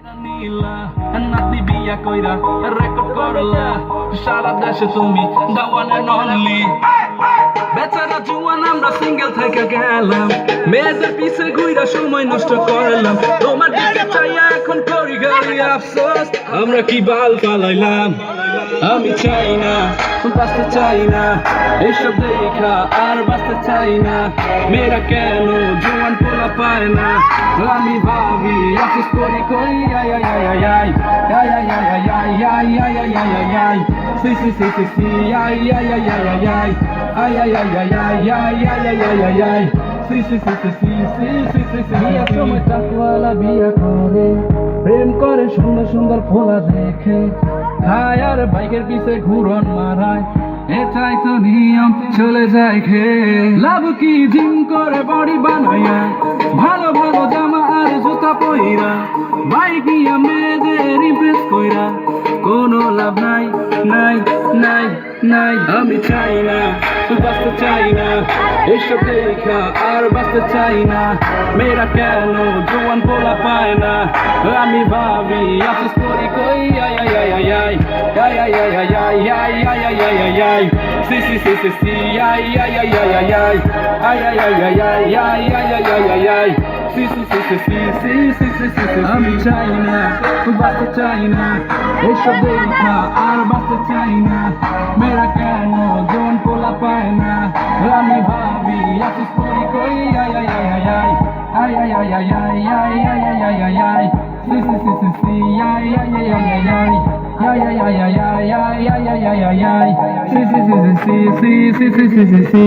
নাতনি বিয়া কইরা রেকর্ড করলা সারা দেশে তুমি the one and only বেচারা জুয়ান আমরা সিঙ্গেল থেকে গেলাম মেয়েদের পিছে ঘুইরা সময় নষ্ট করলাম তোমার দিকে চাইয়া এখন করি গালি আফসোস আমরা কি বাল পালাইলাম আমি চাই না বাঁচতে চাই না এসব দেখা আর বাঁচতে চাই না মেয়েরা কেন জোয়ান পোলা পায় না আমি ভাবি আফসোস করি কই আই আই আই আই আই আই আই আই আই আই আই আই আই আই আই সি সি সি সি সি আই আই আই আই আই আই আই আই আই আই আই আই আই আই আই আই আই সি সি সি সি সি সি সি সি সি বিয়ার সময় টাকওয়ালা বিয়া করে প্রেম করে সুন্দর সুন্দর ফোলা দেখে খায় আর বাইকের পিছে ঘুরন মারায় এটাই তো নিয়ম চলে যায় খেয়ে লাভ কি জিম করে বডি বানাইয়া ভালো ভালো জামা আর জুতা পইরা বাইক নিয়ে মেয়েদের ইমপ্রেস কইরা কোনো লাভ নাই নাই নাই নাই আমি চাই না বাঁচতে চাই না এসব দেখা আর বাঁচতে চাই না মেয়েরা কেন জোয়ান পোলা পায় না আমি ভাবি আফসোস করি কই আই আই আই আই আই আই আই আই আই আই আই আই আই আই আই আই সি সি সি সি সি আই আই আই আই আই আই আই আই আই আই আই আই আই আই আই আই আই সি সি সি সি সি সি সি সি সি সি আমি চাই না বাঁচতে চাই না এসব দেখা আর বাঁচতে চাই না মেয়েরা কেন জোয়ান পোলা পায় না আমি ভাবি আফসোস করি কই আই আই আই আই আই আই আই আই আই আই আই আই আই আই আই সি সি সি সি সি আই আই আই আই আই আই আই আই আই আই আই আই আই আই আই আই আই সি সি সি সি সি সি সি সি সি সি